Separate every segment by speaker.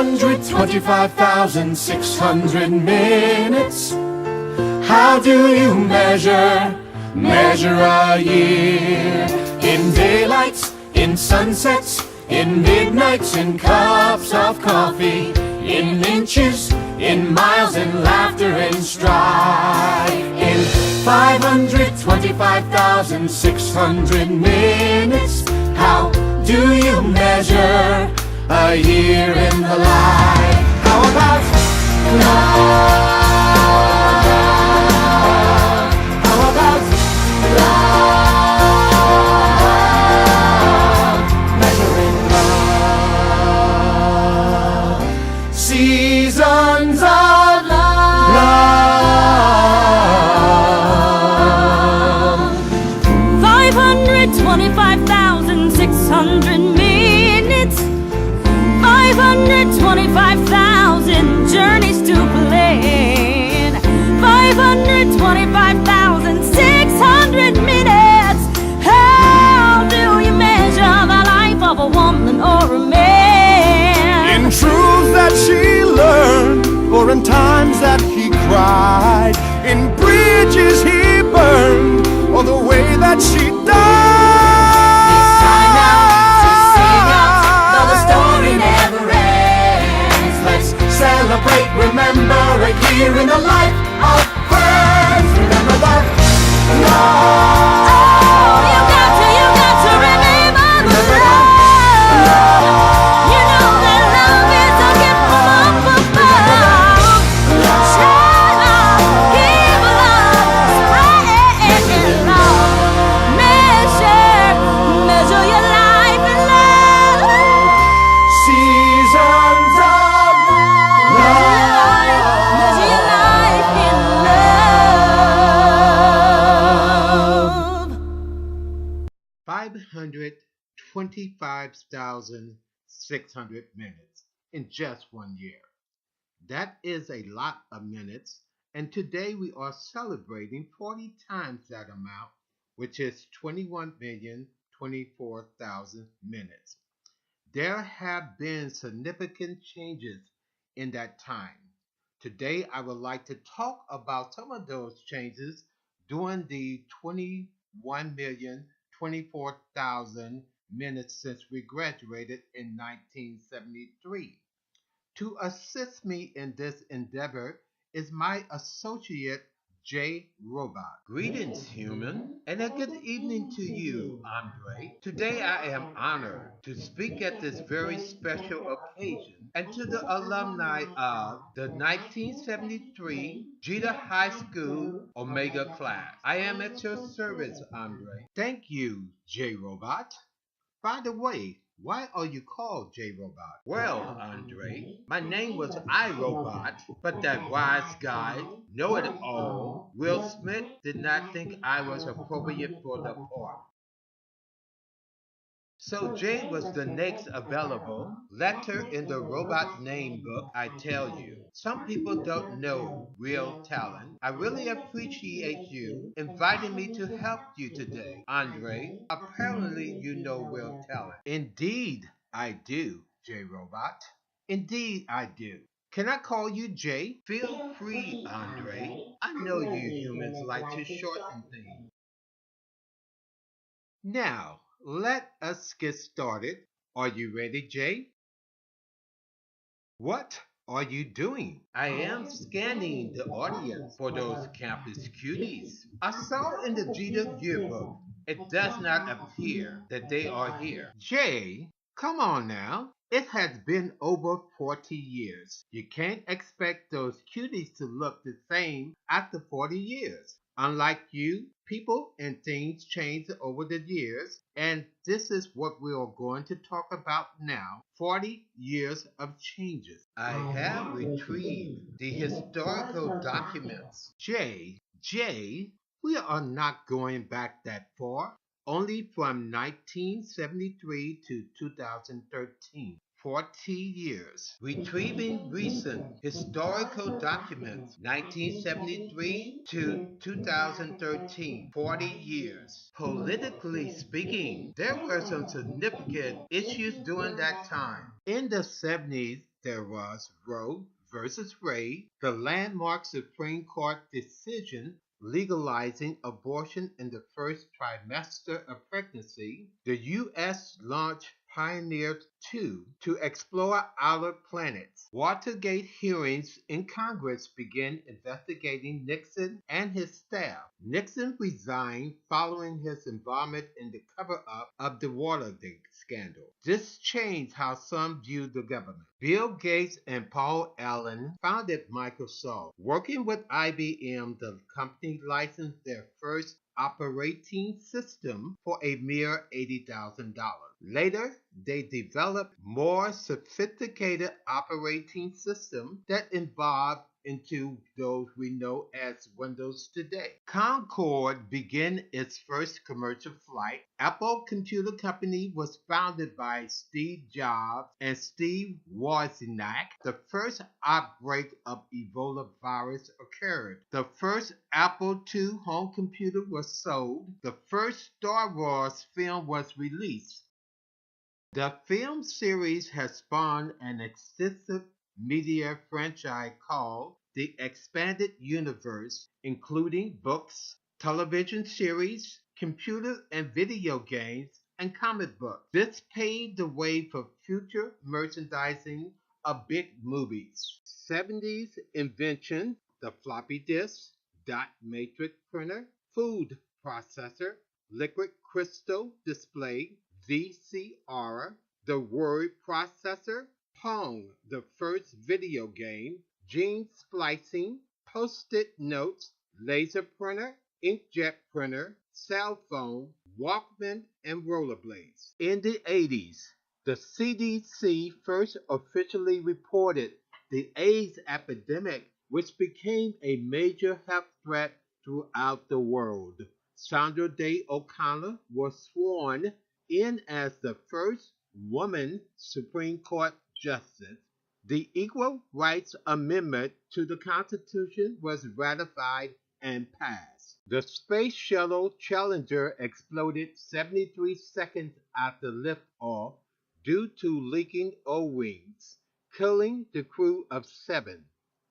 Speaker 1: 525,600 minutes. How do you measure a year? In daylights, in sunsets, in midnights, in cups of coffee, in inches, in miles, in laughter, in strife. In 525,600 minutes, how do you measure a year in the life? How about love? How about love? Measuring love. Seasons of love.
Speaker 2: 525,600 minutes. 525,000 journeys to plan. 525,600 minutes. How do you measure the life of a woman or a man?
Speaker 1: In truths that she learned, or in times that he cried, in bridges he burned, or the way that she died. It's time now to sing out, though the story never ends. Let's celebrate, remember a year in the life of friends. Remember that love.
Speaker 2: You got to remember the love. You know that love is a gift from up above. Share love, give love, spread love. Measure your life in love.
Speaker 1: Seasons of
Speaker 2: Measure your life in love.
Speaker 3: 525,600 minutes in just 1 year. That is a lot of minutes, and today we are celebrating 40 times that amount, which is 21,024,000 minutes. There have been significant changes in that time. Today I would like to talk about some of those changes during the 21,024,000 minutes since we graduated in 1973. To assist me in this endeavor is my associate JRobot. Greetings, human, and a good evening to you, Andre. Today I am honored to speak at this very special occasion and to the alumni of the 1973 Geeter High School Omega class. I am at your service, Andre. Thank you, JRobot. By the way, why are you called JRobot? Well, Andre, my name was iRobot, but that wise guy, know-it-all, Will Smith, did not think I was appropriate for the part. So J was the next available letter in the robot name book, I tell you. Some people don't know real talent. I really appreciate you inviting me to help you today, Andre. Apparently you know real talent. Indeed, I do, JRobot. Indeed, I do. Can I call you Jay? Feel free, Andre. I know you humans like to shorten things. Now, let us get started. Are you ready, Jay? What are you doing? I am scanning the audience for those campus cuties. I saw in the Geeter yearbook. It does not appear that they are here. Jay, come on now. It has been over 40 years. You can't expect those cuties to look the same after 40 years. Unlike you, people and things change over the years, and this is what we are going to talk about now. 40 years of changes. I have retrieved the historical documents. Jay, we are not going back that far. Only from 1973 to 2013. 40 years. Retrieving recent historical documents, 1973 to 2013, 40 years. Politically speaking, there were some significant issues during that time. In the 70s, there was Roe versus Wade, the landmark Supreme Court decision legalizing abortion in the first trimester of pregnancy. The U.S. launched Pioneer 2 to explore outer planets. Watergate hearings in Congress began investigating Nixon and his staff. Nixon resigned following his involvement in the cover-up of the Watergate scandal. This changed how some viewed the government. Bill Gates and Paul Allen founded Microsoft. Working with IBM, the company licensed their first operating system for a mere $80,000. Later, they developed more sophisticated operating systems that evolved into those we know as Windows today. Concorde began its first commercial flight. Apple Computer Company was founded by Steve Jobs and Steve Wozniak. The first outbreak of Ebola virus occurred. The first Apple II home computer was sold. The first Star Wars film was released. The film series has spawned an extensive media franchise called the Expanded Universe, including books, television series, computer and video games, and comic books. This paved the way for future merchandising of big movies. 70s invention, the floppy disk, dot matrix printer, food processor, liquid crystal display, VCR, the word processor, Pong, the first video game, gene splicing, post-it notes, laser printer, inkjet printer, cell phone, Walkman, and rollerblades. In the 80s, the CDC first officially reported the AIDS epidemic, which became a major health threat throughout the world. Sandra Day O'Connor was sworn in as the first woman Supreme Court Justice. The Equal Rights Amendment to the Constitution was ratified and passed. The Space Shuttle Challenger exploded 73 seconds after liftoff due to leaking O-rings, killing the crew of 7.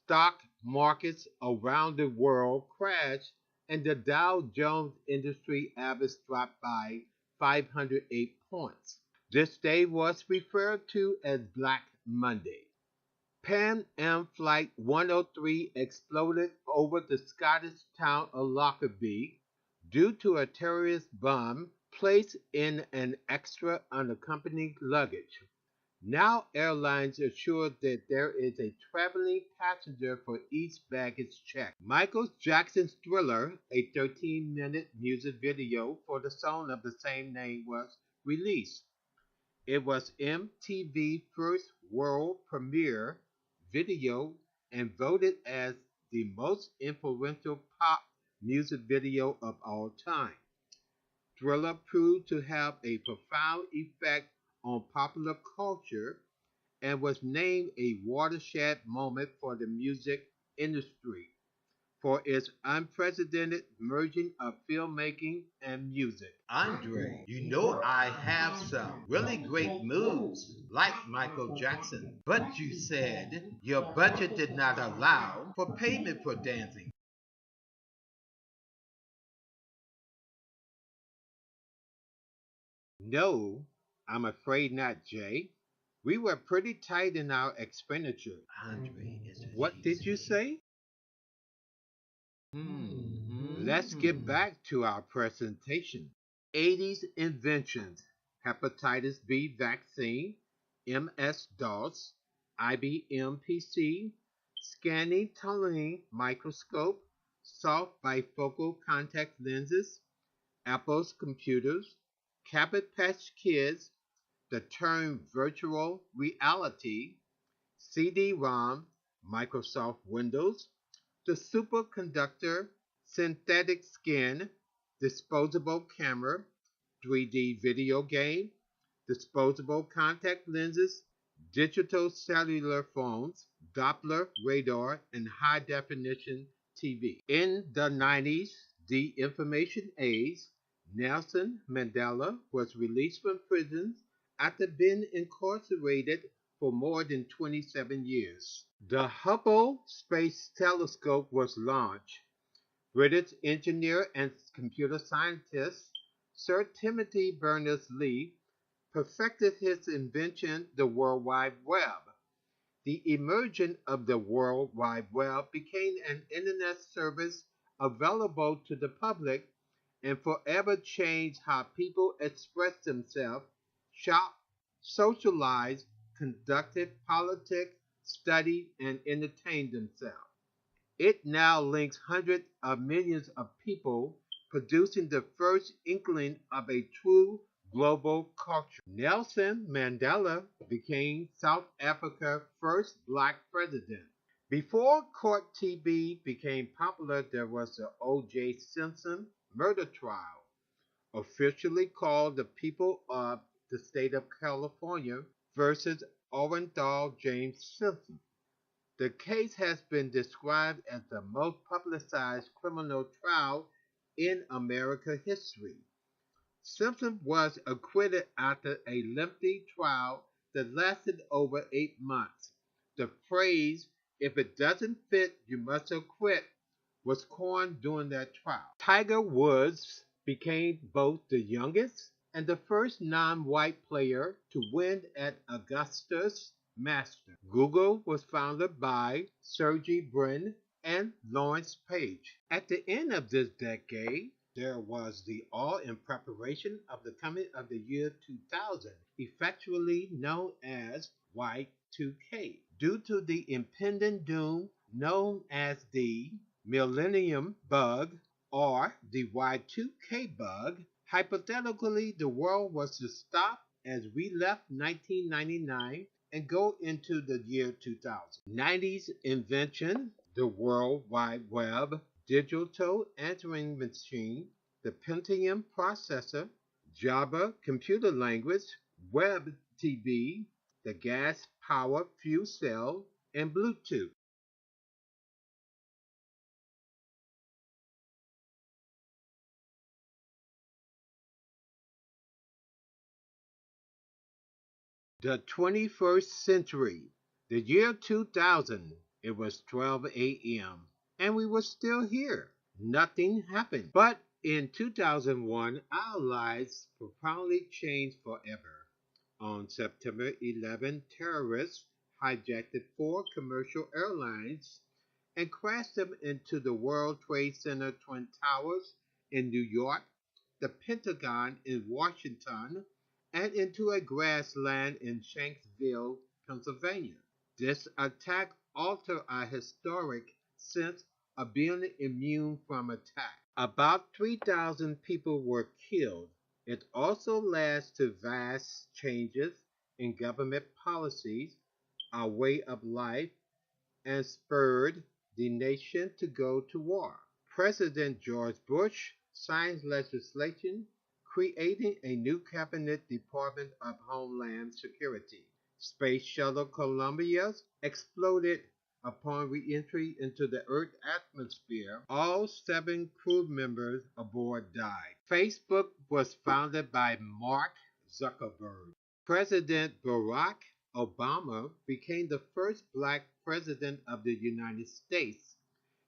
Speaker 3: Stock markets around the world crashed and the Dow Jones Industry Average dropped by 508 points. This day was referred to as Black Monday. Pan Am Flight 103 exploded over the Scottish town of Lockerbie due to a terrorist bomb placed in an extra unaccompanied luggage. Now airlines assure that there is a traveling passenger for each baggage check. Michael Jackson's Thriller, a 13-minute music video for the song of the same name, was released. It was MTV's first world premiere video and voted as the most influential pop music video of all time. Thriller proved to have a profound effect on popular culture and was named a watershed moment for the music industry for its unprecedented merging of filmmaking and music. Andre, you know I have some really great moves like Michael Jackson, but you said your budget did not allow for payment for dancing. No, I'm afraid not, Jay. We were pretty tight in our expenditure. Andre, what did you say? Let's get back to our presentation. 80s inventions: hepatitis B vaccine, MS-DOS, IBM PC, scanning tunneling microscope, soft bifocal contact lenses, Apple's computers, Cabbage Patch Kids, the term virtual reality, CD-ROM, Microsoft Windows, the superconductor, synthetic skin, disposable camera, 3D video game, disposable contact lenses, digital cellular phones, Doppler radar, and high definition TV. In the 90s, the information age, Nelson Mandela was released from prison after being incarcerated for more than 27 years. The Hubble Space Telescope was launched. British engineer and computer scientist Sir Timothy Berners-Lee perfected his invention, the World Wide Web. The emergence of the World Wide Web became an internet service available to the public and forever changed how people express themselves, shop, socialize, conducted politics, studied, and entertained themselves. It now links hundreds of millions of people, producing the first inkling of a true global culture. Nelson Mandela became South Africa's first black president. Before court TV became popular, there was the O.J. Simpson murder trial, officially called the People of the State of California versus Orenthal James Simpson. The case has been described as the most publicized criminal trial in American history. Simpson was acquitted after a lengthy trial that lasted over 8 months. The phrase, "if it doesn't fit, you must acquit," was coined during that trial. Tiger Woods became both the youngest and the first non-white player to win at Augusta's Masters. Google was founded by Sergey Brin and Lawrence Page. At the end of this decade, there was the awe in preparation of the coming of the year 2000, effectually known as Y2K, due to the impending doom known as the Millennium Bug or the Y2K bug. Hypothetically, the world was to stop as we left 1999 and go into the year 2000. 90s invention, the World Wide Web, digital answering machine, the Pentium processor, Java computer language, web TV, the gas power fuel cell, and Bluetooth. The 21st century, the year 2000, it was 12 a.m. and we were still here. Nothing happened. But in 2001, our lives profoundly changed forever. On September 11, terrorists hijacked 4 commercial airlines and crashed them into the World Trade Center Twin Towers in New York, the Pentagon in Washington, and into a grassland in Shanksville, Pennsylvania. This attack altered our historic sense of being immune from attack. About 3,000 people were killed. It also led to vast changes in government policies, our way of life, and spurred the nation to go to war. President George Bush signed legislation creating a new cabinet Department of Homeland Security. Space Shuttle Columbia exploded upon re-entry into the Earth's atmosphere. All 7 crew members aboard died. Facebook was founded by Mark Zuckerberg. President Barack Obama became the first black president of the United States.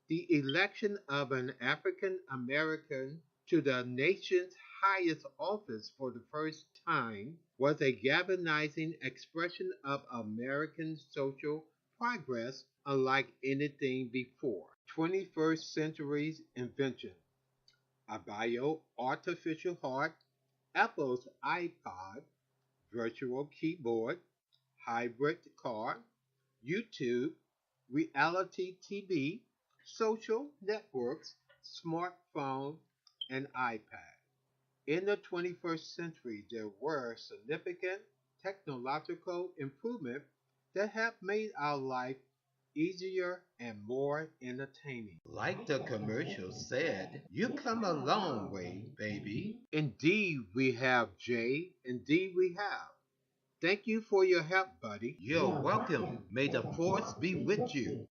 Speaker 3: The election of an African American to the nation's highest office for the first time was a galvanizing expression of American social progress unlike anything before. 21st century's invention. A bio artificial heart, Apple's iPod, virtual keyboard, hybrid car, YouTube, reality TV, social networks, smartphone, and iPad. In the 21st century, there were significant technological improvements that have made our life easier and more entertaining. Like the commercial said, you come a long way, baby. Indeed, we have, Jay. Indeed, we have. Thank you for your help, buddy.
Speaker 4: You're welcome. May the force be with you.